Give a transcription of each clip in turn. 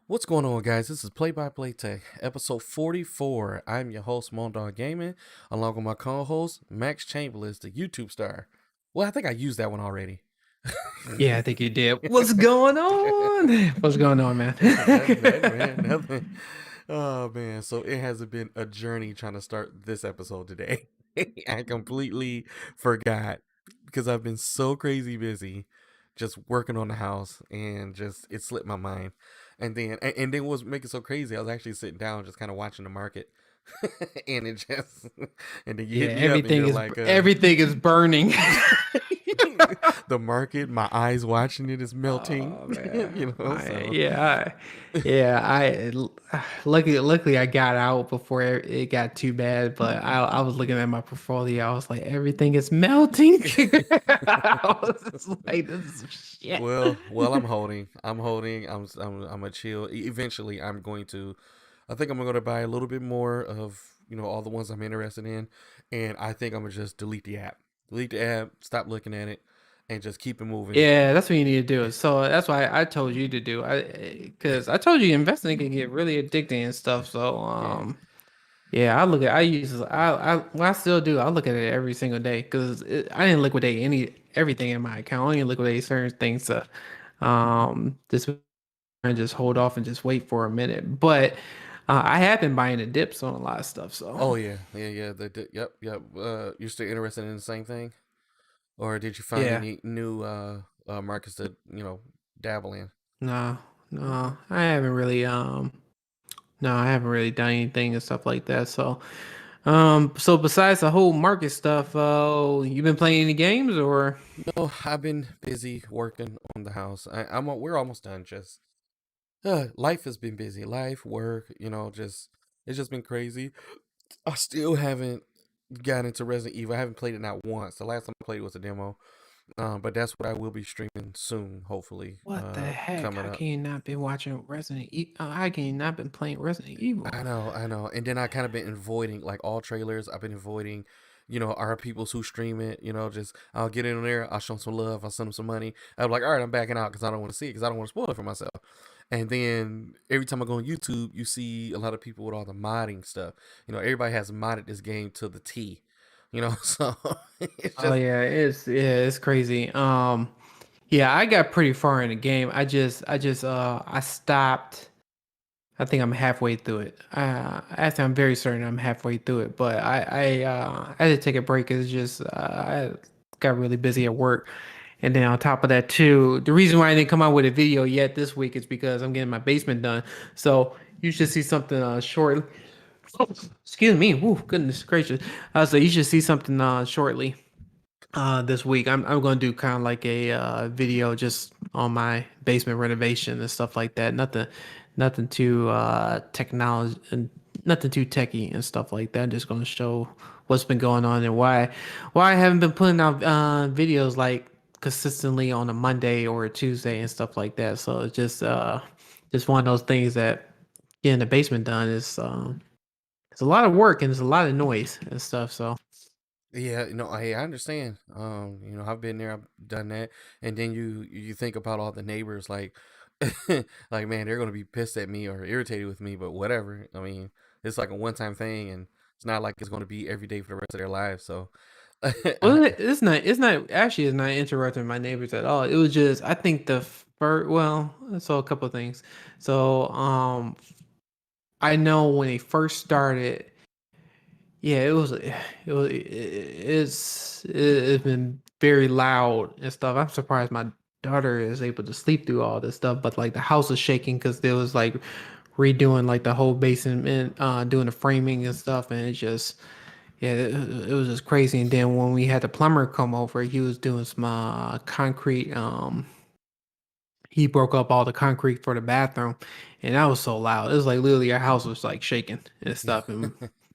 What's going on, guys? This is Play by Play Tech, episode 44. I'm your host, Moandogg Gaming, along with my co-host, Max Chamberlain, the YouTube star. Well, I think I used that one already. Yeah, I think you did. What's going on? What's going on, man? Nothing. Oh, man. So it hasn't been a journey trying to start this episode today. I completely forgot because I've been so crazy busy just working on the house and just it slipped my mind. And then what was making it so crazy, I was actually sitting down just kind of watching the market. And it just and then you hit me everything up and is like everything is burning. the market, my eyes watching it is melting. Oh, man. You know, so. Luckily I got out before it got too bad, but I was looking at my portfolio. I was like, everything is melting. I was just like, this is shit. Well, I'm holding. I'm a chill. Eventually, I think I'm going to buy a little bit more of, all the ones I'm interested in. And I think I'm going to just delete the app. Stop looking at it, and just keep it moving. Yeah, that's what you need to do. So that's why I told you to do. Because I told you investing can get really addicting and stuff. So yeah, I still do. I look at it every single day because I didn't liquidate everything in my account. I only liquidate certain things to just hold off and just wait for a minute. But I have been buying the dips on a lot of stuff. So yeah. Yep. You're still interested in the same thing, or did you find yeah, any new markets to dabble in? no, I haven't really no, I haven't really done anything and stuff like that. So besides the whole market stuff, you been playing any games or? No, I've been busy working on the house. We're almost done. Just life has been busy. Life, work, it's just been crazy. I still haven't gotten into Resident Evil. I haven't played it not once. The last time I played it was a demo. But that's what I will be streaming soon, hopefully. What the heck? Coming How up. can you not been watching Resident Evil? How can you not been playing Resident Evil? I know. And then I kind of been avoiding like all trailers. I've been avoiding, our peoples who stream it. Just I'll get in there. I'll show them some love. I'll send them some money. I'm like, all right, I'm backing out because I don't want to see it because I don't want to spoil it for myself. And then every time I go on YouTube, you see a lot of people with all the modding stuff. Everybody has modded this game to the T. So it's just. Oh yeah, it's crazy. Yeah, I got pretty far in the game. I stopped. I think I'm halfway through it. Actually, I'm very certain I'm halfway through it. But I had to take a break. It's just I got really busy at work, and then on top of that too, the reason why I didn't come out with a video yet this week is because I'm getting my basement done. So you should see something short. Oh, excuse me. Woo, goodness gracious. So you should see something shortly. This week I'm going to do kind of like a video just on my basement renovation and stuff like that. Nothing too technology and nothing too techy and stuff like that. Just going to show what's been going on and why I haven't been putting out videos like consistently on a Monday or a Tuesday and stuff like that. So it's just one of those things that getting the basement done is it's a lot of work and it's a lot of noise and stuff. So Yeah, I understand. I've been there, I've done that, and then you think about all the neighbors, like, like man, they're gonna be pissed at me or irritated with me, but whatever. I mean, it's like a one-time thing, and it's not like it's gonna be every day for the rest of their lives. So, Well, it's not actually it's not interrupting my neighbors at all. It was just I think the first so a couple of things. So I know when they first started, yeah, it's been very loud and stuff. I'm surprised my daughter is able to sleep through all this stuff, but like the house was shaking because there was like redoing like the whole basement, doing the framing and stuff, and it just yeah, it was just crazy. And then when we had the plumber come over, he was doing some concrete. He broke up all the concrete for the bathroom, and that was so loud. It was like literally our house was like shaking and stuff. And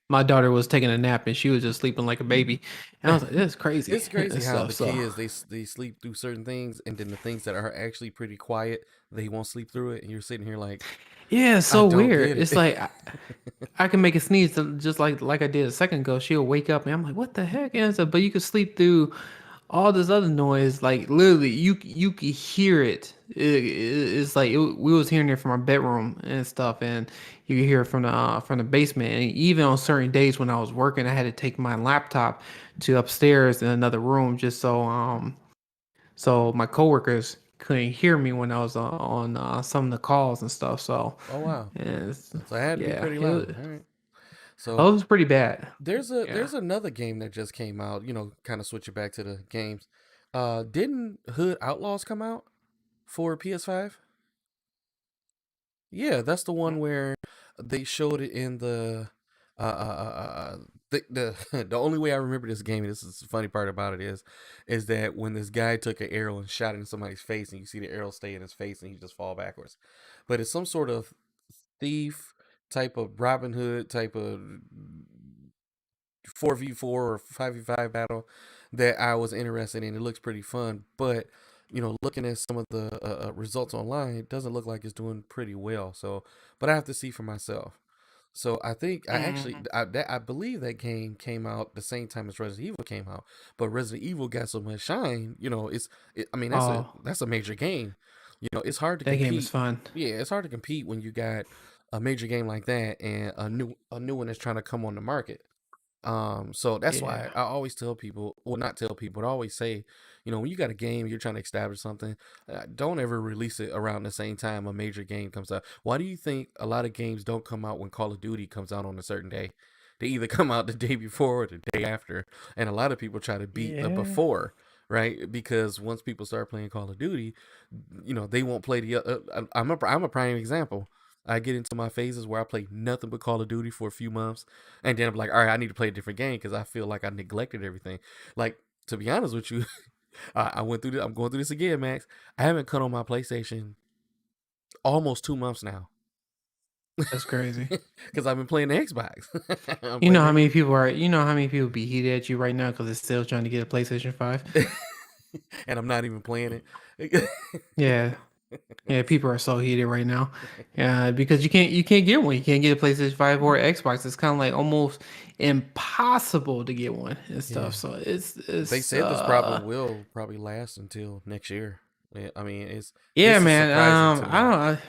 my daughter was taking a nap, and she was just sleeping like a baby. And I was like, "This is crazy," It's and crazy how stuff. the So kids they sleep through certain things, and then the things that are actually pretty quiet, they won't sleep through it, and you're sitting here like, yeah, it's I so don't weird. get It's it. like I can make a sneeze just like I did a second ago. She'll wake up, and I'm like, "What the heck?" And so, but you could sleep through all this other noise, like literally, you could hear it. It's like we was hearing it from our bedroom and stuff, and you could hear it from the basement. And even on certain days when I was working, I had to take my laptop to upstairs in another room just so my coworkers couldn't hear me when I was on some of the calls and stuff. So, Oh wow, and it's, so I had to be yeah, pretty loud. All right, oh, so it was pretty bad. Yeah. there's another game that just came out. You know, kind of switching back to the games. Didn't Hood Outlaws come out for PS5? Yeah, that's the one where they showed it in the the only way I remember this game, and this is the funny part about it is that when this guy took an arrow and shot it in somebody's face, and you see the arrow stay in his face, and he just fall backwards. But it's some sort of thief type of Robin Hood type of 4v4 or 5v5 battle that I was interested in. It looks pretty fun, but you know, looking at some of the results online, it doesn't look like it's doing pretty well. So, but I have to see for myself. So I think Mhm. I believe that game came out the same time as Resident Evil came out, but Resident Evil got so much shine. You know, I mean Oh, that's a major game. You know, it's hard to that game is compete. fun. Yeah, it's hard to compete when you got a major game like that and a new one that's trying to come on the market. So that's why Yeah. I always tell people, well, not tell people, but I always say, you know, when you got a game, you're trying to establish something, don't ever release it around the same time a major game comes out. Why do you think a lot of games don't come out when Call of Duty comes out on a certain day? They either come out the day before or the day after, and a lot of people try to beat the Yeah. before, right? Because once people start playing Call of Duty, you know, they won't play the. I'm a prime example. I get into my phases where I play nothing but Call of Duty for a few months, and then I'm like, all right, I need to play a different game because I feel like I neglected everything. Like, to be honest with you, I went through this. I'm going through this again, Max. I haven't cut on my PlayStation almost 2 months now That's crazy. because I've been playing the Xbox. I'm You know playing how it, many people are, you know how many people be heated at you right now because they're still trying to get a PlayStation 5? and I'm not even playing it. Yeah. Yeah, people are so heated right now. Yeah, because you can't get one. You can't get a PlayStation 5 or Xbox. It's kind of like almost impossible to get one and Yeah, stuff. So they it's said this problem will probably last until next year. I mean, yeah, this is man. surprising to I me. don't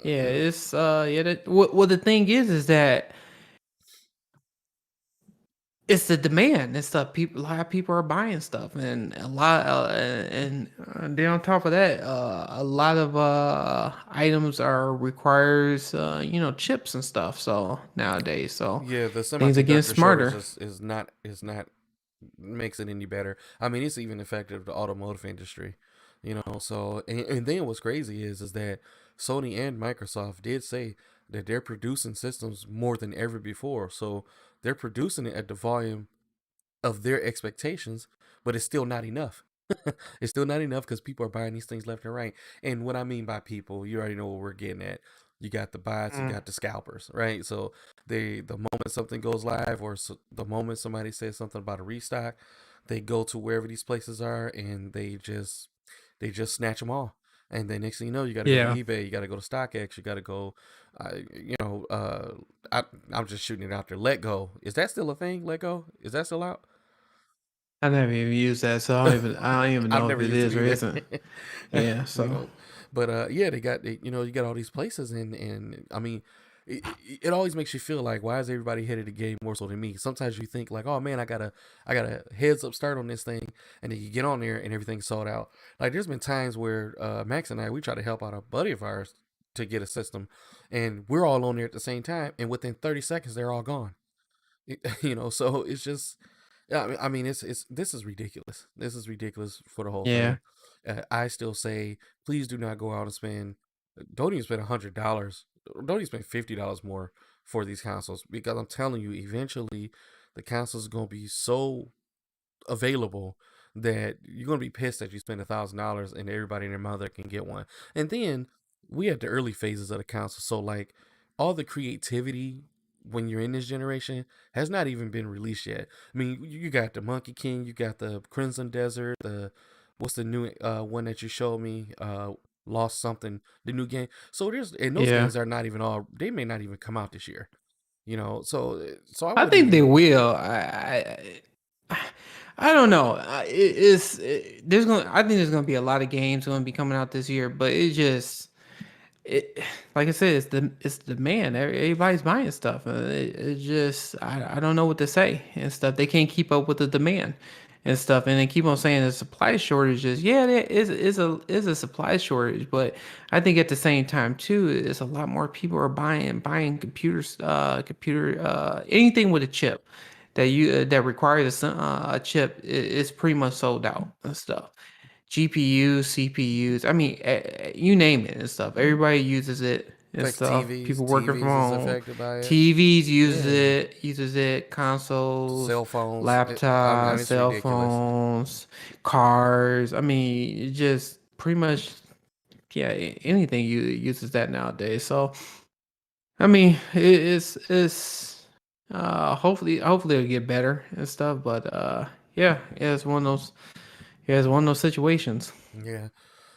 yeah, it's yeah, that what the thing is that it's the demand and stuff. People, a lot of people are buying stuff, and a lot, and then on top of that, a lot of items are requires chips and stuff. So nowadays, so Yeah, the things are getting semiconductor shortage smarter. is not makes it any better. I mean, it's even affected the automotive industry, you know. So and then what's crazy is that Sony and Microsoft did say that they're producing systems more than ever before. So they're producing it at the volume of their expectations, but it's still not enough. It's still not enough because people are buying these things left and right. And what I mean by people, you already know what we're getting at. You got the bots, you Mm. got the scalpers, right? So the moment something goes live, or the moment somebody says something about a restock, they go to wherever these places are and they just snatch them all. And then next thing you know, you got to go to Yeah, eBay, you got to go to StockX, you got to go, you know, I, I'm just shooting it out there. Let Go, is that still a thing? Let Go, is that still out? I never even used that, so I don't even I've know if never it used it is or either. isn't. Yeah, You so know, but yeah, you know, you got all these places, and I mean, it always makes you feel like, why is everybody ahead of the game more so than me? Sometimes you think like, oh man, I got a heads up start on this thing, and then you get on there and everything's sold out. Like there's been times where Max and I, we try to help out a buddy of ours to get a system, and we're all on there at the same time, and within 30 seconds they're all gone. So it's just, yeah. I mean, it's this is ridiculous. This is ridiculous for the whole Yeah. thing. I still say, please do not go out and spend. Don't even spend $100. Don't even spend $50 more for these consoles, because I'm telling you, eventually, the consoles are gonna be so available that you're gonna be pissed that you spend $1,000 and everybody and their mother can get one. And then we had the early phases of the console, so like all the creativity when you're in this generation has not even been released yet. I mean, you got the Monkey King, you got the Crimson Desert, the what's the new one that you showed me? Lost something, the new game. So there's, and those Yeah. games are not even all. They may not even come out this year. So I I wouldn't think they even. will. I don't know. There's gonna. I think there's gonna be a lot of games gonna be coming out this year, but it like I said, it's the demand. Everybody's buying stuff. It just I don't know what to say and stuff. They can't keep up with the demand and stuff, and they keep on saying the supply shortages. Yeah, there is a supply shortage, but I think at the same time too, is a lot more people are buying computers, anything with a chip that requires a chip is pretty much sold out and stuff. GPUs, CPUs, I mean, you name it and stuff. Everybody uses it and Affects stuff. TVs. People working from TVs is home, affected by it. TVs Yeah. uses it, consoles, Cell phones. I laptops, mean, it's cell ridiculous. phones, cars. I mean, it just pretty much, yeah, anything uses that nowadays. So, I mean, it's hopefully it'll get better and stuff. But yeah, it's one of those situations. Yeah.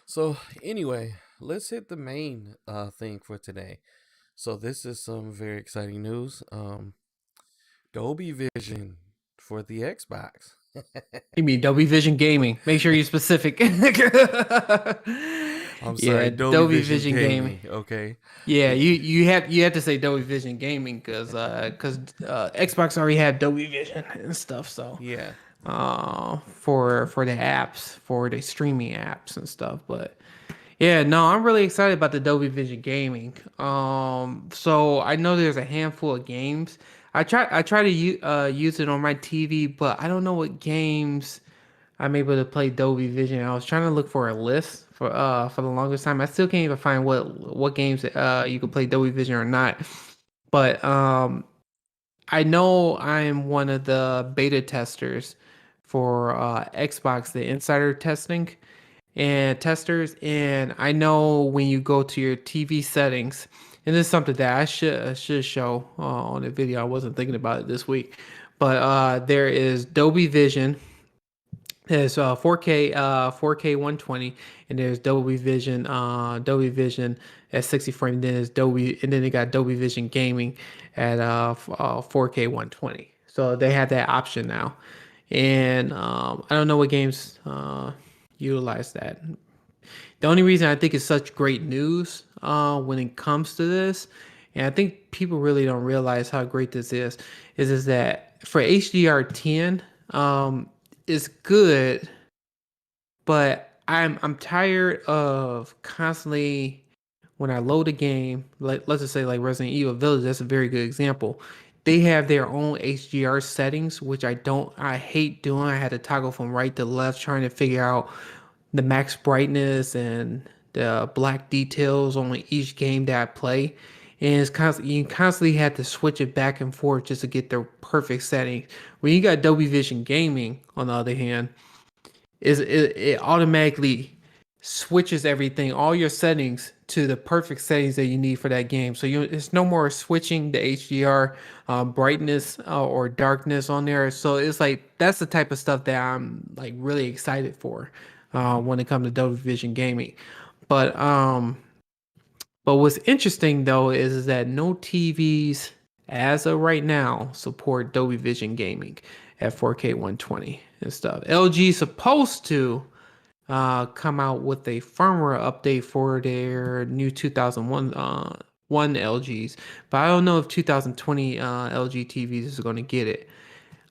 So anyway, let's hit the main thing for today. So this is some very exciting news. Dolby Vision for the Xbox. You mean Dolby Vision Gaming? Make sure you're specific. I'm sorry, Yeah, Dolby Dolby Vision Vision Gaming. Gaming. Okay. Yeah, It- you have to say Dolby Vision Gaming because Xbox already had Dolby Vision and stuff. So yeah. for the apps, for the streaming apps and stuff. But yeah, no, I'm really excited about the Dolby Vision Gaming. So I know there's a handful of games. I try to use it on my TV, but I don't know what games I'm able to play Dolby Vision. I was trying to look for a list for the longest time. I still can't even find what games you can play Dolby Vision or not. But I know I'm one of the beta testers for Xbox, the insider testing and testers. And I know when you go to your TV settings, and this is something that I should show on the video. I wasn't thinking about it this week, but there is Dolby Vision. There's 4K 120, and there's Dolby Vision at 60 frame. Then there's Dolby, and then they got Dolby Vision Gaming at 4K 120. So they have that option now, and I don't know what games utilize that. The only reason I think it's such great news when it comes to this, and I think people really don't realize how great this is that for HDR10, it's good, but I'm tired of constantly when I load a game, like let's just say like Resident Evil Village, that's a very good example. They have their own HDR settings, which I hate doing. I had to toggle from right to left trying to figure out the max brightness and the black details on each game that I play. And it's constantly you constantly have to switch it back and forth just to get the perfect setting. When you got Dolby Vision Gaming, on the other hand, it automatically switches everything, all your settings to the perfect settings that you need for that game. So it's no more switching the HDR brightness or darkness on there. So it's like that's the type of stuff that I'm like really excited for when it comes to Dolby Vision Gaming. But what's interesting though is that no TVs as of right now support Dolby Vision Gaming at 4K 120 and stuff. LG supposed to come out with a firmware update for their new 2001 LGs, but I don't know if 2020 LG TVs is going to get it.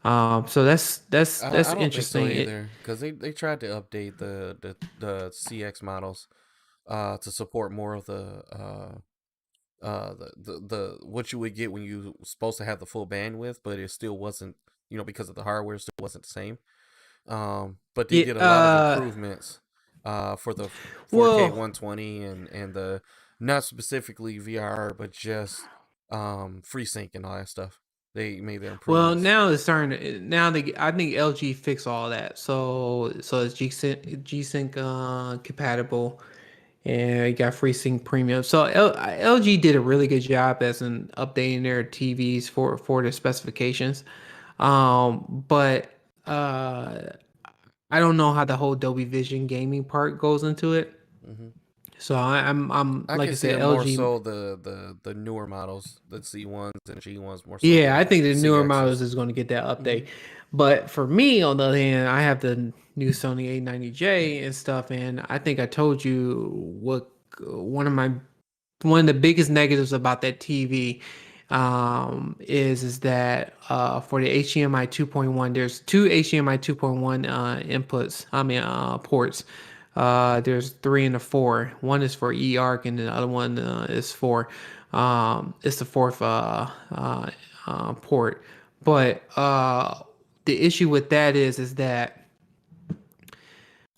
So that's I don't think so interesting. either, because they tried to update the CX models to support more of the what you would get when you were supposed to have the full bandwidth, but it still wasn't, because of the hardware, it still wasn't the same. But they did It a lot of improvements for the 4K well 120 and the not specifically VR, but just FreeSync and all that stuff. They made their well improvements. now it's starting now they I think LG fixed all that. So it's G Sync compatible. And you got FreeSync Premium. So LG did a really good job as in updating their TVs for the specifications. But I don't know how the whole Dolby Vision gaming part goes into it. Hmm. So I'm I like can I see said, it more LG. so the newer models, the C1s and G1s, more so Yeah, the I think the newer models CXs. is going to get that Hmm. update. But for me, on the other hand, I have the new Sony A90J and stuff, and I think I told you what one of the biggest negatives about that TV is that for the HDMI 2.1, there's two HDMI 2.1 inputs. I mean ports. There's three and a four. One is for eARC, and the other one is for it's the fourth port. But the issue with that is that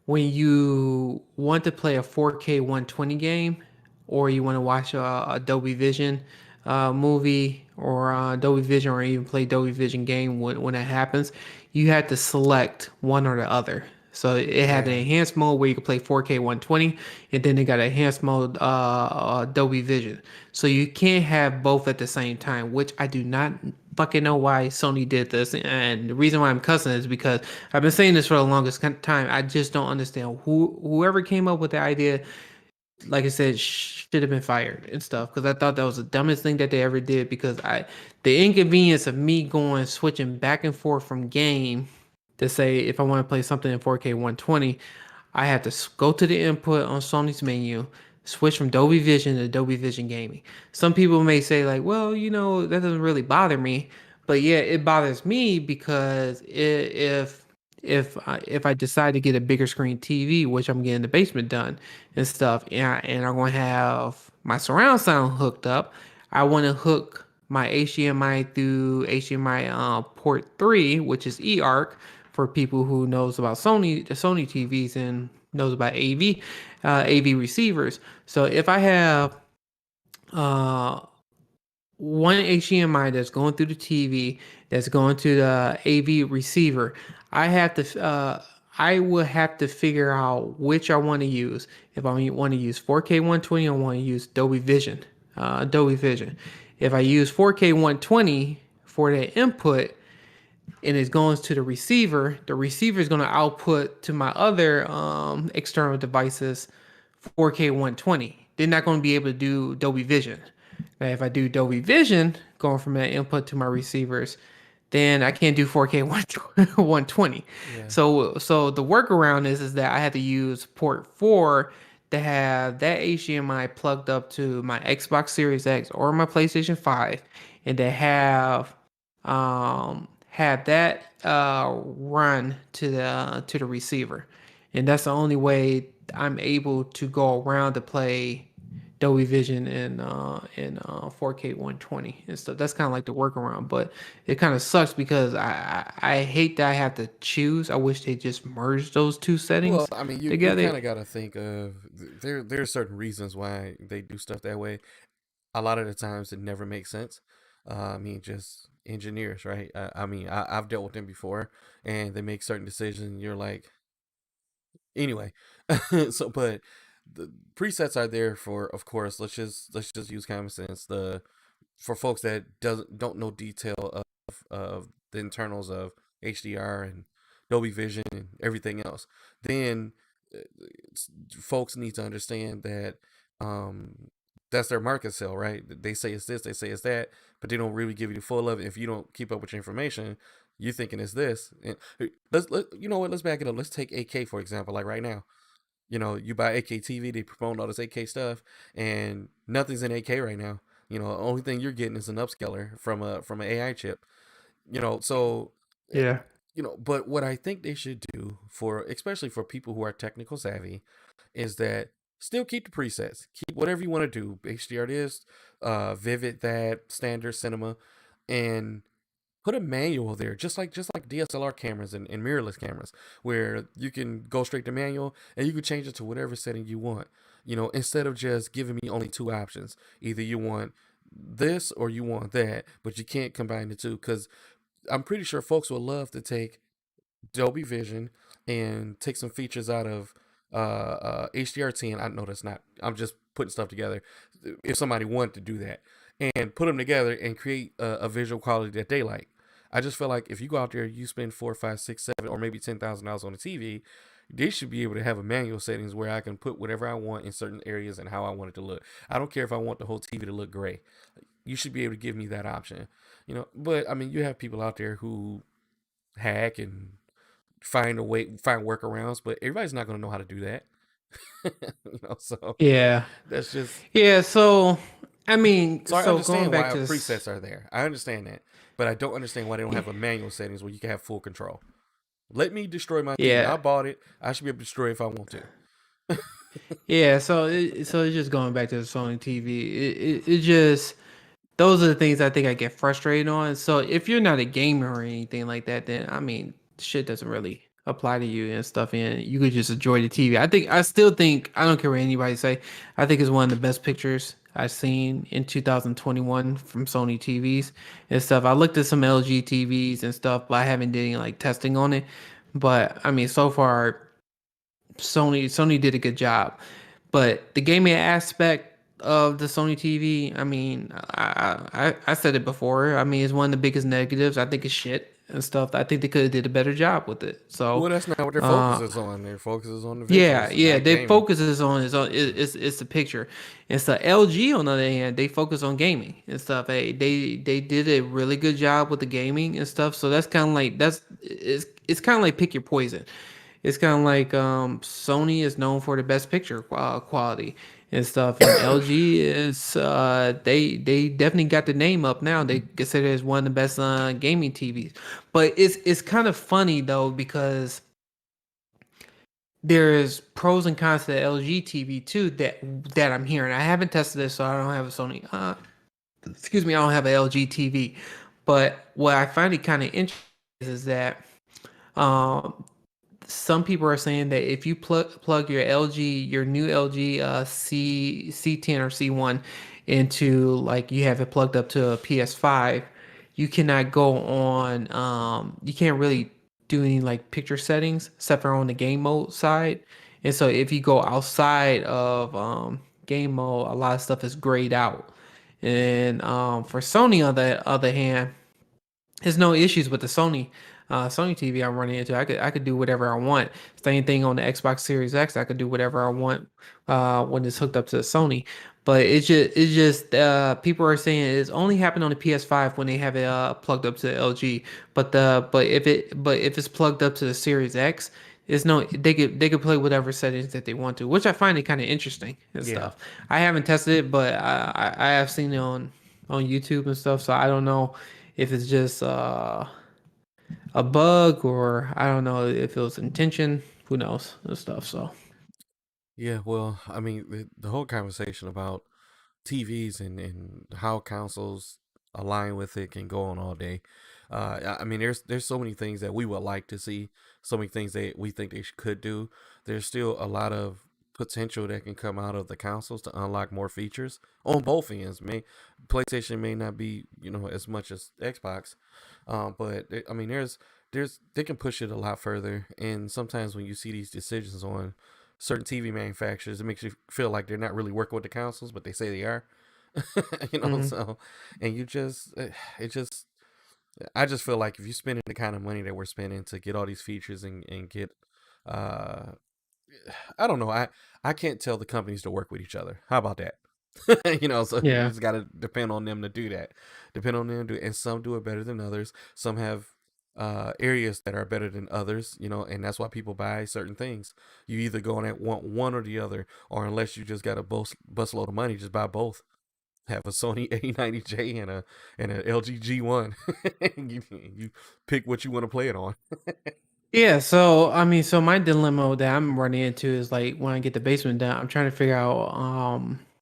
when you want to play a 4K 120 game, or you want to watch a Dolby Vision movie, or Dolby Vision, or even play Dolby Vision game when it happens, you had to select one or the other. So it had the Yeah. enhanced mode where you could play 4K 120, and then it got enhanced mode Dolby Vision. So you can't have both at the same time, which I do not fucking know why Sony did this. And the reason why I'm cussing is because I've been saying this for the longest time. I just don't understand whoever came up with the idea. Like I said, should have been fired and stuff, because I thought that was the dumbest thing that they ever did. Because the inconvenience of me going switching back and forth from game to say if I want to play something in 4K 120, I have to go to the input on Sony's menu, switch from Dolby Vision to Dolby Vision Gaming. Some people may say like, well, that doesn't really bother me, but yeah, it bothers me because if I decide to get a bigger screen TV, which I'm getting the basement done and stuff, and I'm going to have my surround sound hooked up, I want to hook my HDMI through HDMI port 3, which is eARC for people who knows about the Sony TVs and knows about AV receivers. So if I have uh, one HDMI that's going through the TV, that's going to the AV receiver, I will have to figure out which I want to use. If I want to use 4K 120, I want to use Dolby Vision. Dolby Vision. If I use 4K 120 for the input, and it goes to the receiver is going to output to my other external devices 4K 120. They're not going to be able to do Dolby Vision. Now, if I do Dolby Vision, going from that input to my receivers, then I can't do 4K 120. Yeah. So the workaround is that I had to use port 4 to have that HDMI plugged up to my Xbox Series X or my PlayStation 5, and to have that run to the receiver, and that's the only way I'm able to go around to play Dolby Vision in 4K 120 and stuff. That's kind of like the workaround, but it kind of sucks because I hate that I have to choose. I wish they just merged those two Well, settings I mean, you together. kind of got to think of there are certain reasons why they do stuff that way. A lot of the times it never makes sense. I mean, just engineers, right? I mean, I've dealt with them before, and they make certain decisions, and you're like, anyway. So, but the presets are there for, of course. Let's just use common sense. For folks that don't know detail of the internals of HDR and Dolby Vision and everything else, then uh, folks need to understand that um, that's their market sell, right? They say it's this, they say it's that, but they don't really give you the full of it. If you don't keep up with your information, you're thinking it's this. And you know what? Let's back it up. Let's take 8K for example. Like right now, you buy 8K TV, they promote all this 8K stuff, and nothing's in 8K right now. The only thing you're getting is an upscaler from an AI chip. So eh, Yeah. but what I think they should do for especially for people who are technical savvy is that still keep the presets. Keep whatever you want to do. HDR this, Vivid that, standard cinema, and put a manual there, just like DSLR cameras and mirrorless cameras, where you can go straight to manual and you can change it to whatever setting you want. Instead of just giving me only two options. Either you want this or you want that, but you can't combine the two because I'm pretty sure folks would love to take Dolby Vision and take some features out of HDR10. I know that's not. I'm just putting stuff together. If somebody wanted to do that and put them together and create a visual quality that they like, I just feel like if you go out there, you spend 4, 5, 6, 7, or maybe $10,000 on a TV, they should be able to have a manual settings where I can put whatever I want in certain areas and how I want it to look. I don't care if I want the whole TV to look gray. You should be able to give me that option. But I mean, you have people out there who hack and find workarounds, but everybody's not going to know how to do that. So Yeah. that's just. Yeah. So, I mean, So I so going understand back why to presets are there. I understand that, but I don't understand why they don't have a manual settings where you can have full control. Let me destroy my TV. I yeah. bought it. I should be able to destroy it if I want to. Yeah. So it's just going back to the Sony TV. It just those are the things I think I get frustrated on. So if you're not a gamer or anything like that, then I mean, shit doesn't really apply to you and stuff. And you could just enjoy the TV. I still think I don't care what anybody say. I think it's one of the best pictures I've seen in 2021 from Sony TVs and stuff. I looked at some LG TVs and stuff, but I haven't did any like testing on it. But I mean, so far Sony did a good job. But the gaming aspect of the Sony TV, I mean, I said it before. I mean, it's one of the biggest negatives. I think it's shit and stuff. I think they could have did a better job with it. So, Well, that's not what their focus uh, is on. Their focus is on the yeah, visuals, yeah, not they gaming. focuses on it's the picture. And so LG on the other hand, they focus on gaming and stuff. Hey, they did a really good job with the gaming and stuff. So that's kind of like it's kind of like pick your poison. It's kind of like Sony is known for the best picture quality and stuff, and LG is they definitely got the name up now. They consider it as one of the best gaming TVs. But it's kind of funny though because there's pros and cons to the LG TV too that I'm hearing. I haven't tested this, so I don't have a Sony. Excuse me, I don't have an LG TV. But what I find it kind of interesting is that um, some people are saying that if you plug your your new LG C10 or C1 into like you have it plugged up to a PS5, you cannot go on you can't really do any like picture settings except for on the game mode side. And so if you go outside of game mode, a lot of stuff is grayed out. And for Sony on the other hand, there's no issues with the Sony TV I'm running into. I could do whatever I want. Same thing on the Xbox Series X. I could do whatever I want when it's hooked up to the Sony. But it's just people are saying it's only happened on the PS5 when they have it plugged up to the LG. But if it's plugged up to the Series X, it's no they could play whatever settings that they want to, which I find it kind of interesting and Yeah. stuff. I haven't tested it, but I have seen it on YouTube and stuff. So I don't know if it's just a bug or I don't know if it was intention. Who knows and stuff. So Yeah, well, I mean, the whole conversation about TVs and how consoles align with it can go on all day. I mean, there's so many things that we would like to see, so many things that we think they could do. There's still a lot of potential that can come out of the consoles to unlock more features on both ends. PlayStation may not be as much as Xbox, but I mean, there's they can push it a lot further. And sometimes when you see these decisions on certain TV manufacturers, it makes you feel like they're not really working with the consoles, but they say they are. mhm. So and it just I just feel like if you spending the kind of money that we're spending to get all these features and get uh I don't know, I can't tell the companies to work with each other. How about that? So you Yeah. just got to depend on them to do that. Depend on them to do, and some do it better than others. Some have areas that are better than others, and that's why people buy certain things. You either go on at want one or the other, or unless you just got a bus load of money, just buy both. have a Sony A90J and an LG G1. You pick what you want to play it on. Yeah, so I mean, so my dilemma that I'm running into is like when I get the basement done, I'm trying to figure out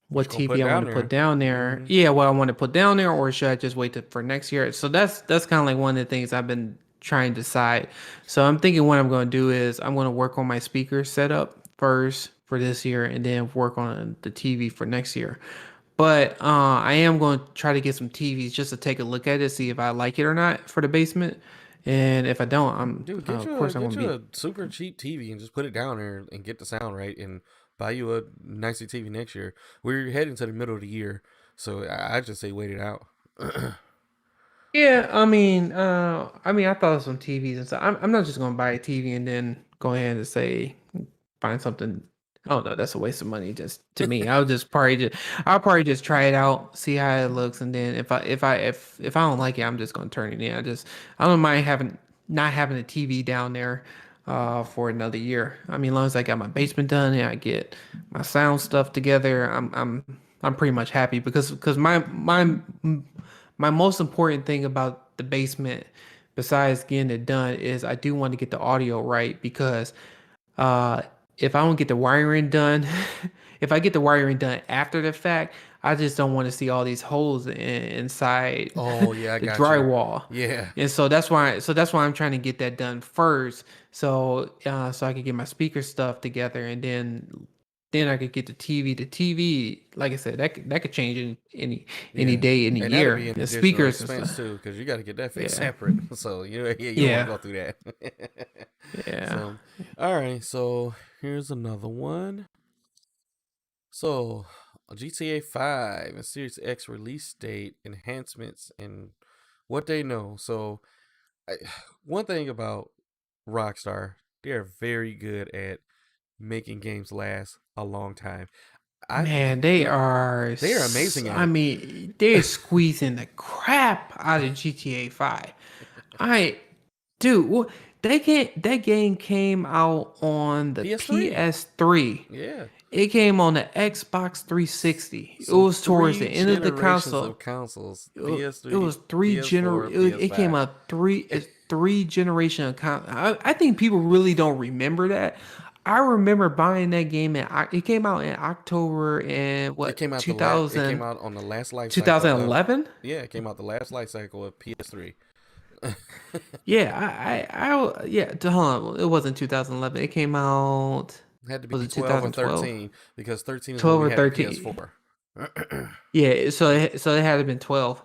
What what you gonna put TV I want down to put there? down there. Hmm. Yeah, what I want to put down there, or should I just wait for next year? So that's kind of like one of the things I've been trying to decide. So I'm thinking what I'm going to do is I'm going to work on my speaker setup first for this year, and then work on the TV for next year. But I am going to try to get some TVs just to take a look at it, see if I like it or not for the basement. And if I don't, Dude, of course I'm get going to you be. a super cheap TV and just put it down there and get the sound right and buy you a nicer TV next year. We're heading to the middle of the year, so I just say wait it out. Yeah, I mean, I thought of some TVs and stuff. I'm not just gonna buy a TV and then go ahead and say find something. Oh no, that's a waste of money. Just to me, I'll probably just try it out, see how it looks, and then if I don't like it, I'm just gonna turn it in. I don't mind having not having a TV down there for another year. I mean, as long as I got my basement done and I get my sound stuff together, I'm pretty much happy because my most important thing about the basement, besides getting it done, is I do want to get the audio right because uh, if I don't get the wiring done, if I get the wiring done after the fact, I just don't want to see all these holes inside Oh yeah, I the got you. drywall. Yeah, And so that's why I'm trying to get that done first, so I can get my speaker stuff together, and then I could get the TV. The TV, like I said, that could change in any yeah, day in a and that'll be year. an The additional speakers and expense stuff. too, because you got to get that fixed Yeah, separate. So you don't want to yeah, go through that. yeah. So, all right. So here's another one. So, GTA 5 and Series X release date, enhancements, and what they know. So, I, one thing about Rockstar, they're very good at making games last a long time. I, Man, they dude, are. they are amazing at I it. mean, they're squeezing the crap out of GTA 5. I, dude, that game came out on the PS3, PS3. yeah. It came on the Xbox 360. It So was towards three the end of the generations console. of consoles: It PS3, was three PS4, it came PS5. out it's three generation account. I think people really don't remember that. I remember buying that game it came out in October in It what came out it came 2000 out on the last life cycle of 2011. yeah. It came out the last life cycle of PS3. Yeah, yeah, hold on. It wasn't 2011. It came out, It had to be was it 12 or 2012? 13 because 13 is when 12 we or had the 13. PS4. Yeah, so it had to been 12.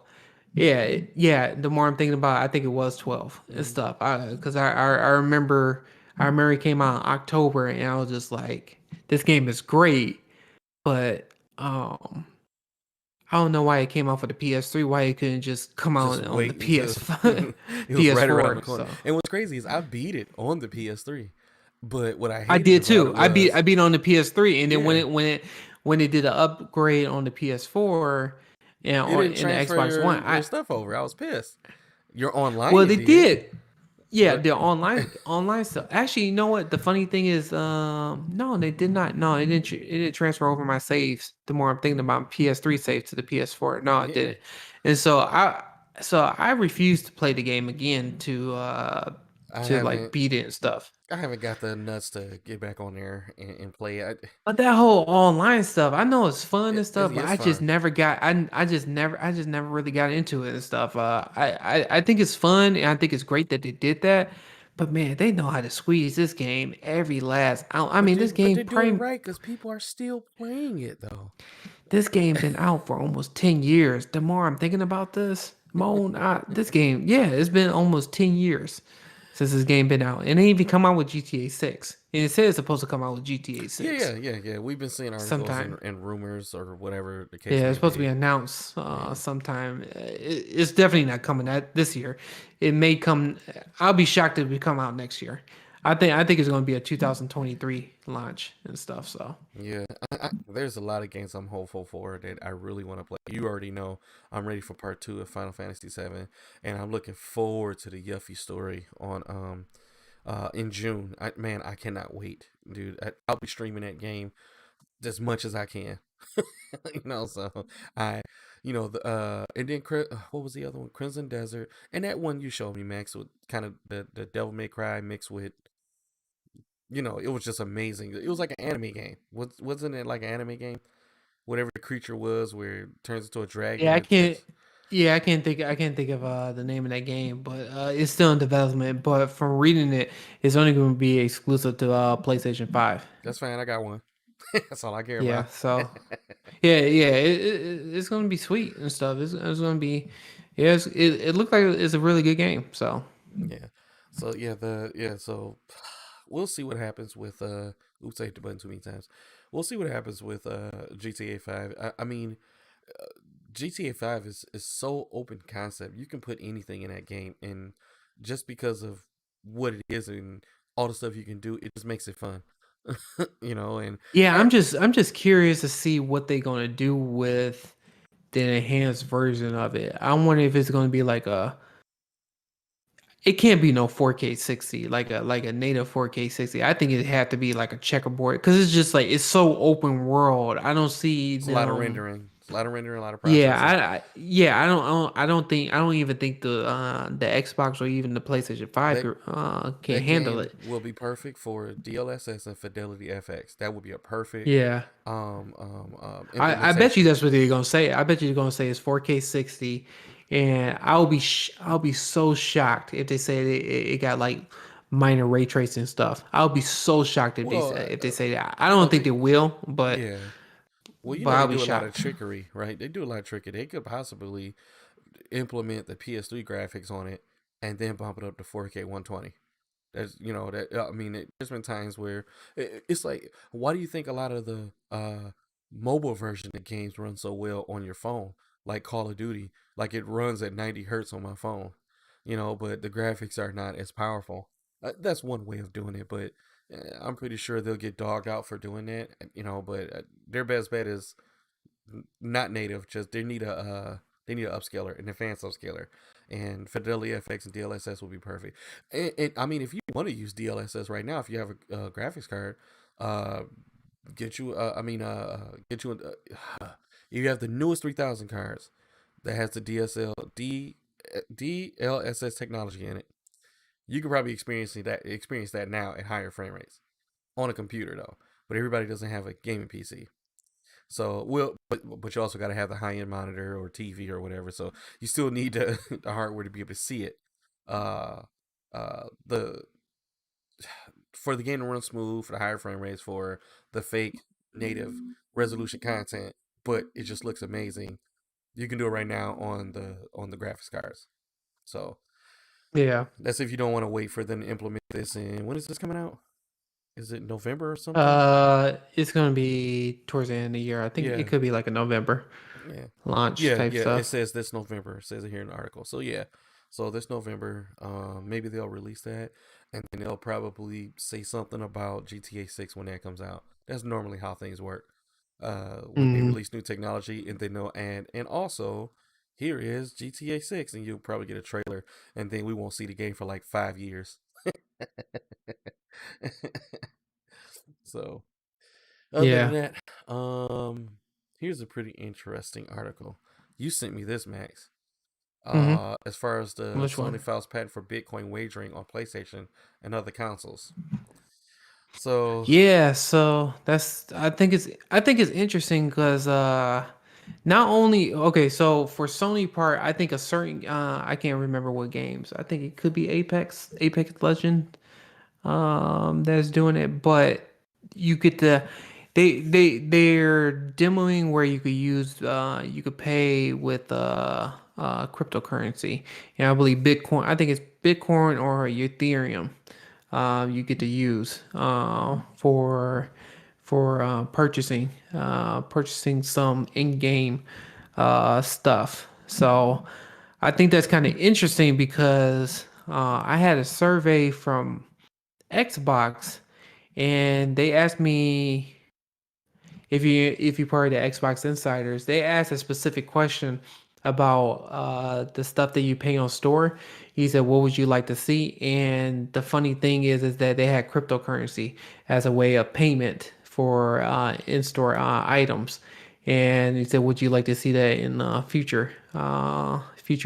Yeah, yeah. The more I'm thinking about it, I think it was 12 and Mhm. stuff. Because I remember it came out in October, and I was just like, this game is great, but I don't know why it came out for the PS3. Why it couldn't just come Just out on the wait until PS5, it was right around the PS4. corner. So And what's crazy is I beat it on the PS3. But what I I hated did about too. it was, I beat on the PS3, and then yeah, when it did an upgrade on the PS4 and it on didn't in the transfer Xbox One, your I stuff over. I was pissed. Your online well it they did, did. Yeah, but the online stuff. Actually, you know what? The funny thing is, no, they did not. No, it didn't transfer over my saves. The more I'm thinking about PS3 saves to the PS4, no, it yeah, didn't. And so I refused to play the game again I to like haven't beat it and stuff. I haven't got the nuts to get back on there and play it. But that whole online stuff, I know it's fun and stuff, but It's fun. I just never really got into it and stuff. I think it's fun and I think it's great that they did that. But man, they know how to squeeze this game every last ounce. I mean, But they do it right because people are still playing it though. this game been out for almost 10 years. The more I'm thinking about this, this game, yeah, it's been almost 10 years since this game been out. And they even come out with GTA 6. And it says it's supposed to come out with GTA Yeah, 6 yeah. We've been seeing articles sometime. and rumors or whatever the case Yeah, it's may supposed to be be. announced Yeah, sometime. It's definitely not coming out this year. It may come. I'll be shocked if it come out next year. I think it's going to be a 2023 launch and stuff. So yeah. There's a lot of games I'm hopeful for that I really want to play. You already know I'm ready for part 2 of Final Fantasy VII, and I'm looking forward to the Yuffie story on in June. I cannot wait, dude. I'll be streaming that game. as much as I can. So I, and then what was the other one? Crimson Desert, and that one you showed me, Max, with kind of the Devil May Cry mixed with, it was just amazing. It was like an anime game. Wasn't it like an anime game? Whatever the creature was, where it turns into a Yeah, dragon I and can't. attacks. Yeah, I can't think of the name of that game, but it's still in development. But from reading it, it's only going to be exclusive to PlayStation 5. That's fine. I got one. That's all I care Yeah, about. so yeah, it's going to be sweet and stuff. It's going to be, yeah, it looked like it's a really good game. So Yeah. So so we'll see what happens with oops, I hit the button too many times. We'll see what happens with GTA 5. I mean, GTA 5 is so open concept. You can put anything in that game, and just because of what it is and all the stuff you can do, it just makes it fun. And yeah, I, I'm just curious to see what they're going to do with the enhanced version of it. I wonder if it's going to be like a it can't be no 4K 60 like a native 4K 60. I think it had to be like a checkerboard because it's just like it's so open world. I don't see it's a lot of them. rendering. It's a lot of rendering, a lot of Yeah, processing. I don't think the Xbox or even the PlayStation 5 That can that handle game it. will be perfect for DLSS and Fidelity FX. That would be a perfect Yeah. I bet you implementation. that's what they're gonna say. I bet you they're gonna say it's 4K 60, and I'll be so shocked if they say it got like minor ray tracing stuff. I'll be so shocked if they Well, say if they say that. I don't think they they will, but yeah. Well, but they I'll be do a lot of shocked. trickery, right? They do a lot of trickery. They could possibly implement the PS3 graphics on it and then bump it up to 4K 120. That's that I mean, there's been times where it's like, why do you think a lot of the mobile version of games run so well on your phone, like Call of Duty? Like it runs at 90 hertz on my phone, but the graphics are not as powerful. That's one way of doing it, but I'm pretty sure they'll get dogged out for doing that. But their best bet is not native. Just they need an upscaler, an advanced upscaler, and Fidelity FX and DLSS will be perfect. And I mean, if you want to use DLSS right now, if you have a graphics card, uh, get you. Get you. If you have the newest 3000 cards that has the DLSS technology in it, you could probably experience that now at higher frame rates on a computer though. But everybody doesn't have a gaming PC. So but you also got to have the high end monitor or TV or whatever. So you still need the hardware to be able to see it. Uh, the For the game to run smooth, for the higher frame rates, for the fake native resolution content, but it just looks amazing. You can do it right now on the graphics cards. So Yeah. that's if you don't want to wait for them to implement this. And when is this coming out? Is it November or something? It's gonna be towards the end of the year. I think it Yeah, could be like a November yeah, launch type yeah. It stuff. says this November. It says it here in the article. So yeah, so this November, maybe they'll release that, and then they'll probably say something about GTA 6 when that comes out. That's normally how things work. When they Mm, release new technology, and they know, and also here is GTA 6, and you'll probably get a trailer, and then we won't see the game for like 5 years. So other than yeah. that, here's a pretty interesting article. You sent me this, Max. Mm-hmm. As far as the Which Sony one? files patent for Bitcoin wagering on PlayStation and other consoles. So, Yeah, so I think it's interesting because not only okay, so for Sony part, I think a certain I can't remember what games. I think it could be Apex Legend that's doing it, but you get the they're demoing where you could use you could pay with cryptocurrency. And I believe Bitcoin, I think it's Bitcoin or Ethereum you get to use for purchasing some in-game stuff. So I think that's kind of interesting because I had a survey from Xbox, and they asked me if you part of the Xbox Insiders. They asked a specific question about the stuff that you pay on store. He said, "What would you like to see?" And the funny thing is that they had cryptocurrency as a way of payment for in-store items. And he said, "Would you like to see that in future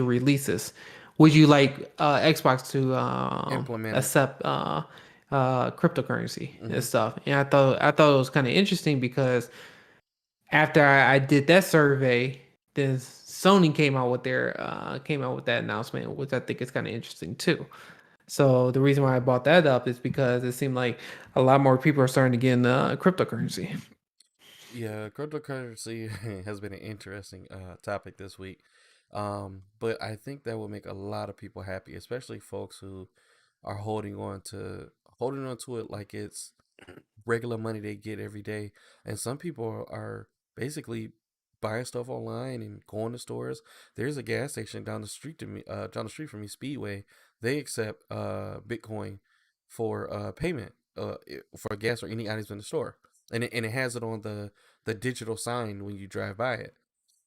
releases? Would you like Xbox to Implement it. accept cryptocurrency and Hmm. stuff?" And I thought it was kind of interesting because after I did that survey, then Sony came out with that announcement, which I think is kind of interesting too. So the reason why I brought that up is because it seemed like a lot more people are starting to get into cryptocurrency. Yeah, cryptocurrency has been an interesting topic this week. But I think that will make a lot of people happy, especially folks who are holding on to it like it's regular money they get every day. And some people are basically buying stuff online and going to stores. There's a gas station down the street to me, down the street from me, Speedway. They accept Bitcoin for payment for gas or any items in the store, and it has it on the digital sign when you drive by it.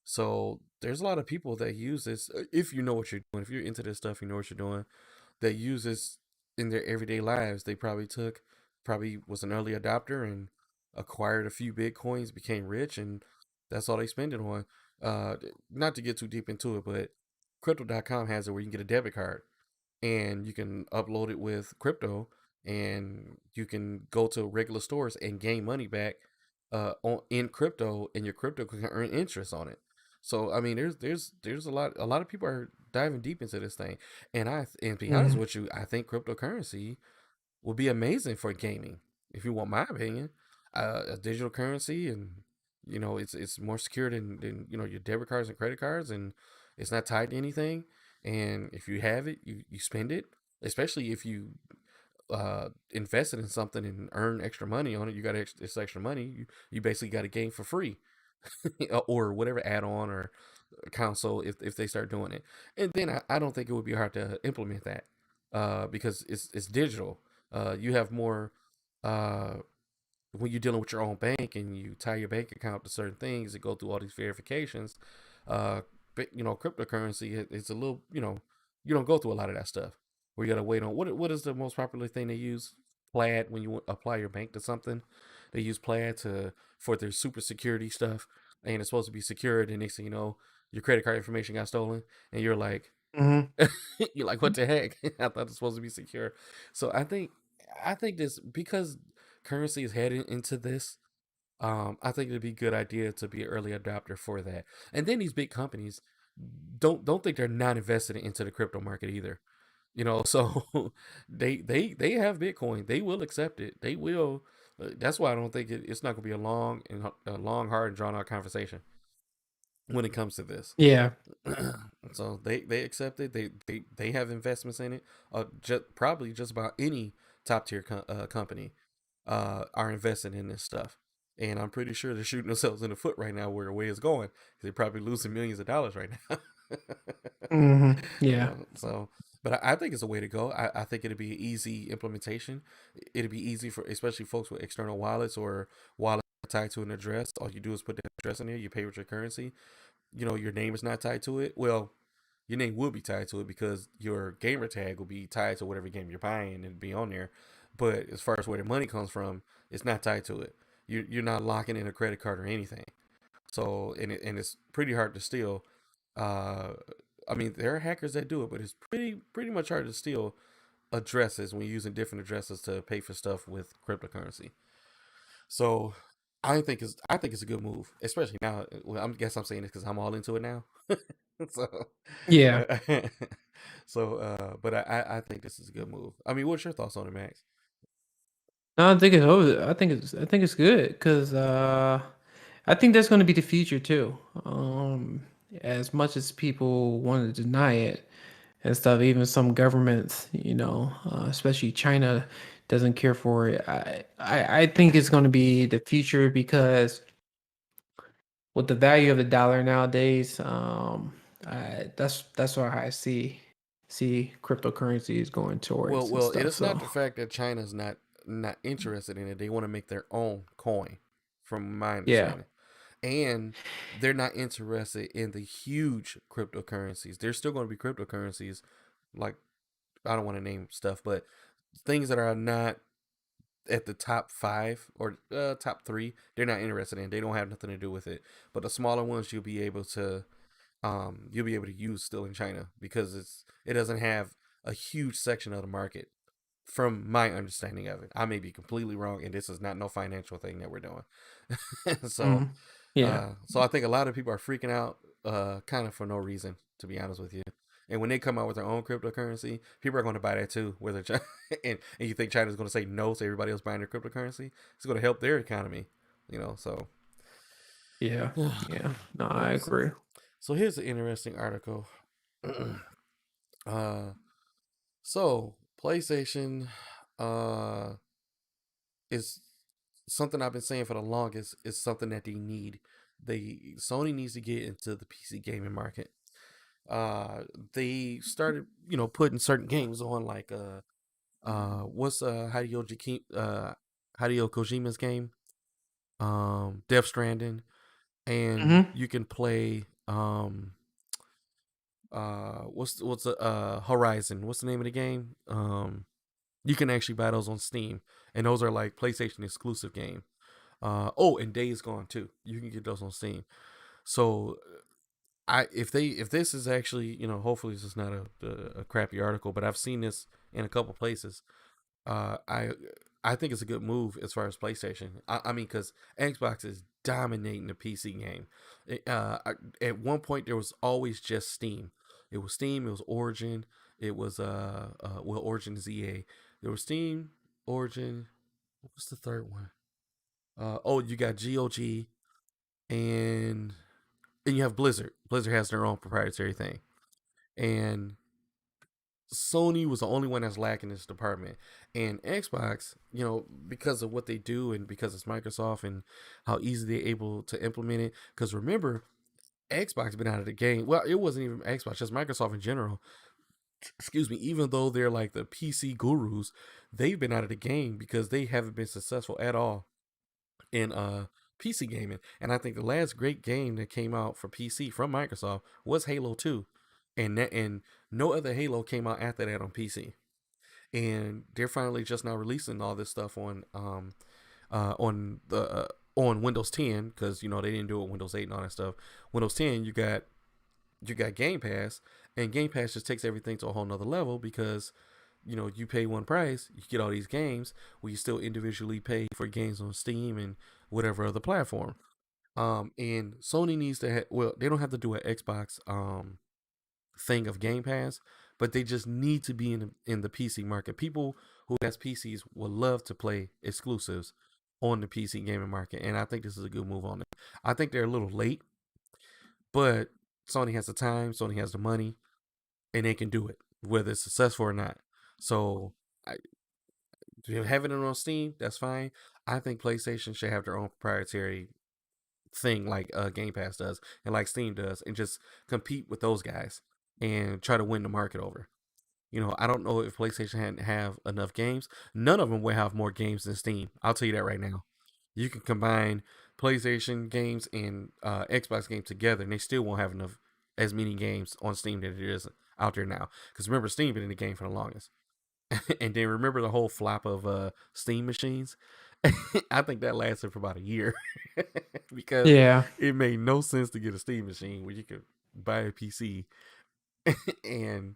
So there's a lot of people that use this. If you know what you're doing, if you're into this stuff, you know what you're doing, that use this in their everyday lives. They probably was an early adopter and acquired a few bitcoins, became rich, and that's all they spend it on. Not to get too deep into it, but crypto.com has it where you can get a debit card and you can upload it with crypto, and you can go to regular stores and gain money back in crypto, and your crypto can earn interest on it. So I mean, there's a lot of people are diving deep into this thing, and to be honest Mhm. with you, I think cryptocurrency would be amazing for gaming. If you want my opinion, a digital currency, and it's more secure than your debit cards and credit cards, and it's not tied to anything. And if you have it, you spend it. Especially if you invest it in something and earn extra money on it, you got this extra money. You basically got a game for free, or whatever add-on or console if they start doing it. And then I don't think it would be hard to implement that because it's digital. You have more uh, when you're dealing with your own bank and you tie your bank account to certain things and go through all these verifications. Uh, but cryptocurrency it's a little you don't go through a lot of that stuff where you gotta wait on what is the most popular thing they use. Plaid, when you apply your bank to something, they use Plaid to for their super security stuff, and it's supposed to be secured. And next thing you know, your credit card information got stolen, and you're like, Mhm. you're like, what the heck? I thought it's supposed to be secure. So I think this because currency is heading into this. I think it'd be a good idea to be an early adopter for that. And then these big companies don't think they're not invested into the crypto market either. So they have Bitcoin. They will accept it. They will. That's why I don't think it's not gonna be a long, hard, and drawn out conversation when it comes to this. Yeah. So they accept it. They have investments in it. Probably just about any top tier company are invested in this stuff. And I'm pretty sure they're shooting themselves in the foot right now where the way it's going. They're probably losing millions of dollars right now. Yeah. So, but I think it's a way to go. I think it'd be an easy implementation. It'd be easy for especially folks with external wallets or wallets tied to an address. All you do is put the address in there. You pay with your currency. Your name is not tied to it. Well, your name will be tied to it because your gamer tag will be tied to whatever game you're buying and be on there. But as far as where the money comes from, it's not tied to it. You're not locking in a credit card or anything. So and it's pretty hard to steal. Uh, I mean, there are hackers that do it, but it's pretty much hard to steal addresses when you're using different addresses to pay for stuff with cryptocurrency. So I think it's a good move, especially now. Well, I'm saying this because I'm all into it now. so, Yeah. uh, but I think this is a good move. I mean, what's your thoughts on it, Max? No, I think it's over. I think it's good because I think that's going to be the future too. As much as people want to deny it and stuff, even some governments, especially China, doesn't care for it. I think it's going to be the future because with the value of the dollar nowadays, that's where I see cryptocurrencies going towards and Well, it stuff. is not So the fact that China's not interested in it. They want to make their own coin, from my yeah. understanding, and they're not interested in the huge cryptocurrencies. There's still going to be cryptocurrencies, like I don't want to name stuff, but things that are not at the top 5 or top 3, they're not interested in. They don't have nothing to do with it. But the smaller ones, you'll be able to use still in China because it doesn't have a huge section of the market. From my understanding of it, I may be completely wrong, and this is not no financial thing that we're doing. so, Mm. Yeah. so I think a lot of people are freaking out, kind of for no reason, to be honest with you. And when they come out with their own cryptocurrency, people are going to buy that too. Whether China, and you think China's going to say no to everybody else buying their cryptocurrency, it's going to help their economy, So, Yeah. Yeah. No, I well, agree. so here's an interesting article. uh, so PlayStation, uh, is something I've been saying for the longest. Is something that they need. Sony needs to get into the PC gaming market. Uh, they started, putting certain games on like what's Hideo Kojima's game, Death Stranding, and Hmm. you can play what's Horizon. What's the name of the game? You can actually buy those on Steam, and those are like PlayStation exclusive game. Oh, and Days Gone too. You can get those on Steam. So if this is actually, hopefully this is not a crappy article, but I've seen this in a couple places. Uh, I I think it's a good move as far as PlayStation. I mean, because Xbox is dominating the PC game. At one point, there was always just Steam. It was Steam. It was Origin. It was Origin is EA. There was Steam, Origin. What's the third one? You got GOG and you have Blizzard. Blizzard has their own proprietary thing, and Sony was the only one that's lacking in this department. And Xbox, because of what they do and because it's Microsoft and how easy they're able to implement it. Because remember, Xbox been out of the game. Well, it wasn't even Xbox, just Microsoft in general. Excuse me. Even though they're like the PC gurus, they've been out of the game because they haven't been successful at all in PC gaming. And I think the last great game that came out for PC from Microsoft was Halo 2. And no other Halo came out after that on PC. And they're finally just now releasing all this stuff on Windows 10 because they didn't do it with Windows 8 and all that stuff. Windows 10, you got Game Pass, and Game Pass just takes everything to a whole nother level because you pay one price, you get all these games, where you still individually pay for games on Steam and whatever other platform. And Sony needs to well, they don't have to do an Xbox thing of Game Pass, but they just need to be in the PC market. People who has PCs would love to play exclusives on the PC gaming market, and I think this is a good move on it. I think they're a little late, but Sony has the time, Sony has the money, and they can do it, whether it's successful or not. So, I, having it on Steam, that's fine. I think PlayStation should have their own proprietary thing like Game Pass does and like Steam does, and just compete with those guys and try to win the market over. I don't know if PlayStation hadn't have enough games. None of them will have more games than Steam. I'll tell you that right now. You can combine PlayStation games and Xbox games together, and they still won't have enough as many games on Steam that it is out there now. Because remember, Steam been in the game for the longest. And then remember the whole flop of Steam machines. I think that lasted for about a year because Yeah. it made no sense to get a Steam machine where you could buy a PC and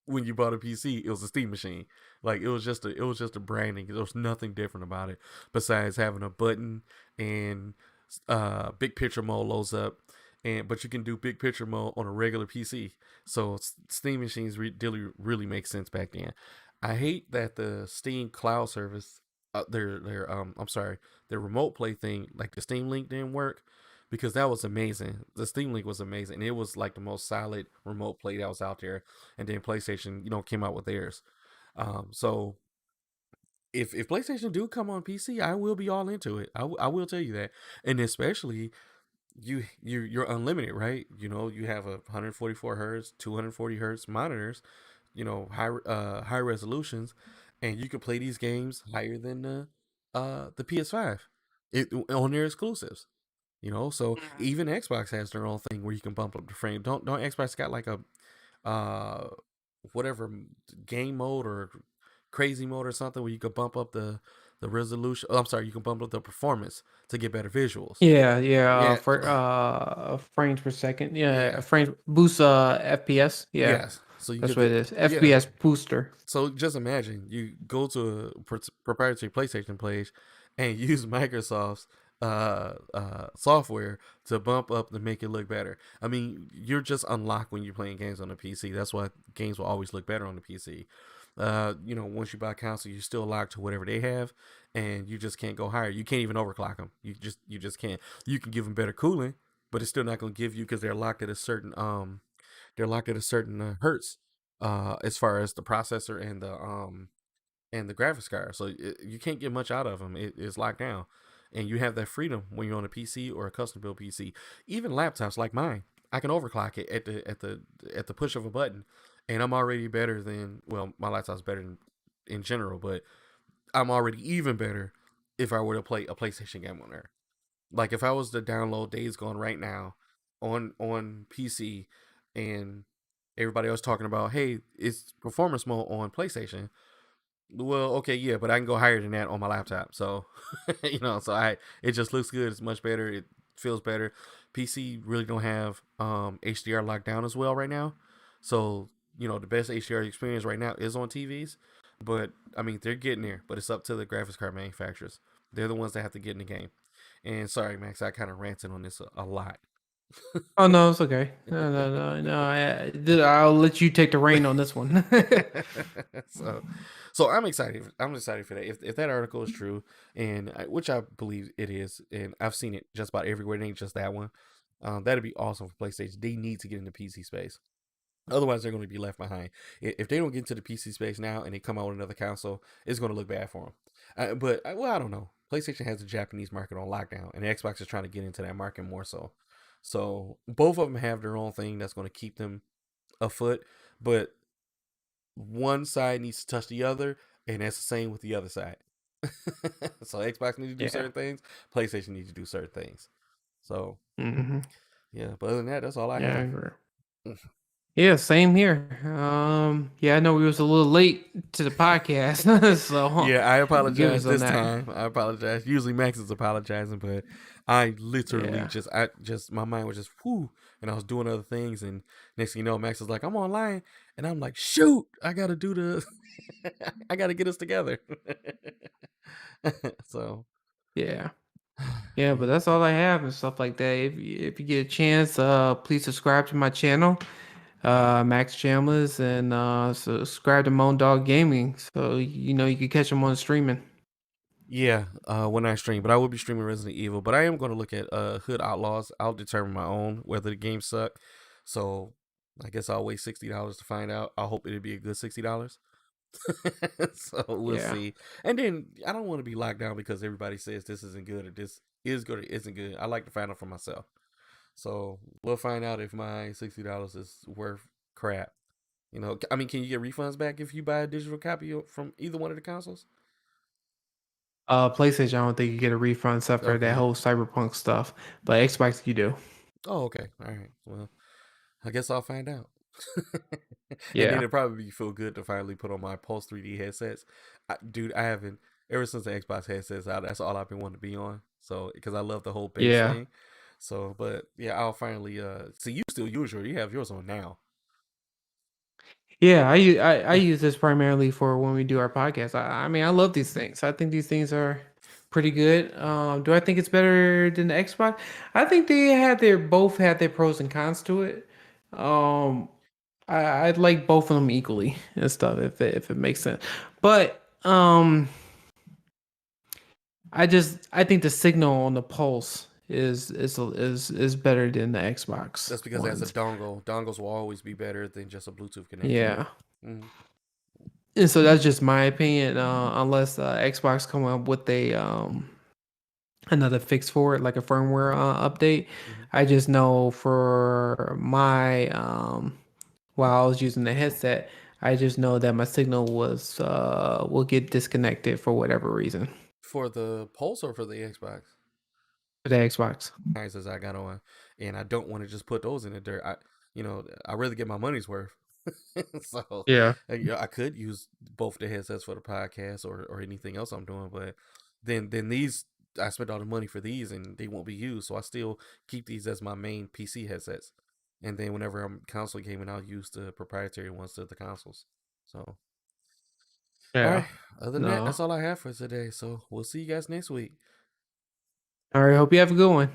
when you bought a PC, it was a Steam machine. Like it was just a branding. There was nothing different about it besides having a button and big picture mode loads up, and but you can do big picture mode on a regular PC. So Steam machines really make sense back then. I hate that the Steam Cloud service, I'm sorry, their remote play thing, like the Steam Link didn't work because that was amazing. The Steam Link was amazing. It was like the most solid remote play that was out there. And then PlayStation, came out with theirs. So if PlayStation do come on PC, I will be all into it. I will tell you that, and especially you're unlimited, right? You have a 144 hertz, 240 hertz monitors, high resolutions, and you can play these games higher than the PS5 on their exclusives. So Mhm. even Xbox has their own thing where you can bump up the frame. Don't Xbox got like a uh whatever game mode or crazy mode or something where you could bump up the resolution. Oh, I'm sorry, you can bump up the performance to get better visuals. Yeah, yeah, Yeah, for frames per second. Yeah, yeah, frames boost FPS. Yeah, yes. So you that's get what it the is. yeah. FPS booster. So just imagine you go to a proprietary PlayStation page and use Microsoft's software to bump up to make it look better. I mean, you're just unlocked when you're playing games on the PC. That's why games will always look better on the PC. Once you buy a console, you're still locked to whatever they have, and you just can't go higher. You can't even overclock them. You just can't. You can give them better cooling, but it's still not going to give you because they're locked at a certain hertz as far as the processor and the graphics card. So you can't get much out of them. It's locked down, and you have that freedom when you're on a PC or a custom built PC. Even laptops like mine, I can overclock it at the push of a button, and I'm already better than well, my laptop's better in general, but I'm already even better if I were to play a PlayStation game on there. Like if I was to download Days Gone right now on PC, and everybody else talking about, hey, it's performance mode on PlayStation. Well, okay, yeah, but I can go higher than that on my laptop. So, it just looks good. It's much better. It feels better. PC really don't have HDR locked down as well right now. So, the best HDR experience right now is on TVs. But I mean, they're getting there. But it's up to the graphics card manufacturers. They're the ones that have to get in the game. And sorry, Max, I kind of ranted on this a lot. Oh no, it's okay. No, no, no, no. I'll let you take the reign on this one. so, so I'm excited. I'm excited for that. If that article is true, and which I believe it is, and I've seen it just about everywhere. It ain't just that one. That'd be awesome for PlayStation. They need to get into PC space. Otherwise, they're going to be left behind. If they don't get into the PC space now and they come out with another console, it's going to look bad for them. Well, I don't know. PlayStation has the Japanese market on lockdown, and Xbox is trying to get into that market more so. So both of them have their own thing that's going to keep them afoot, but one side needs to touch the other, and that's the same with the other side. So Xbox needs to do Yeah. certain things, PlayStation needs to do certain things. So Hmm. yeah, but other than that, that's all I Yeah, I have. agree. Yeah, same here. Yeah, I know we was a little late to the podcast, so Yeah, I forgive apologize us on this that. time. I apologize. Usually Max is apologizing, but I literally Yeah. just my mind was just whoo, and I was doing other things, and next thing you know, Max is like, I'm online, and I'm like, shoot, I gotta do the, I gotta get us together. So Yeah. Yeah, but yeah, that's all I have and stuff like that. If you get a chance, please subscribe to my channel, Max Chambliss, and subscribe to Moandogg Gaming, so you know you can catch them on streaming. yeah. When I stream, but I will be streaming Resident Evil, but I am going to look at Hood Outlaws. I'll determine my own whether the games suck. So I guess I'll wait $60 to find out. I hope it'll be a good $60. So we'll Yeah. see. And then I don't want to be locked down because everybody says this isn't good or this is good or isn't good. I like to find out for myself. So we'll find out if my $60 is worth crap. I mean, can you get refunds back if you buy a digital copy from either one of the consoles? PlayStation, I don't think you get a refund except for that Okay. whole Cyberpunk stuff, but Xbox you do. Oh, okay. All right. Well, I guess I'll find out. And then Yeah. it'd probably feel good to finally put on my Pulse 3D headsets. Dude, I haven't ever since the Xbox headsets out. That's all I've been wanting to be on. So because I love the whole bass Yeah. thing. So, but yeah, I'll finally see you still use your you have yours on now. Yeah, I use this primarily for when we do our podcast. I mean, I love these things. I think these things are pretty good. Do I think it's better than the Xbox? I think both had their pros and cons to it. Um, I'd like both of them equally and stuff if it makes sense. But I think the signal on the Pulse is better than the Xbox That's because it has a ones. dongle. Dongles will always be better than just a Bluetooth connection. Yeah. Hmm. And so that's just my opinion. Unless Xbox come up with a another fix for it, like a firmware update. Hmm. I just know for my while I was using the headset, I just know that my signal will get disconnected for whatever reason For the Pulse or for the Xbox? for the Xbox. As I got on, and I don't want to just put those in the dirt. I rather get my money's worth. So Yeah. I could use both the headsets for the podcast or anything else I'm doing, but then these I spent all the money for these and they won't be used, so I still keep these as my main PC headsets. And then whenever I'm console gaming, I'll use the proprietary ones to the consoles. So, all Yeah. right. Other than that, No. that's all I have for today. So we'll see you guys next week. All right. Hope you have a good one.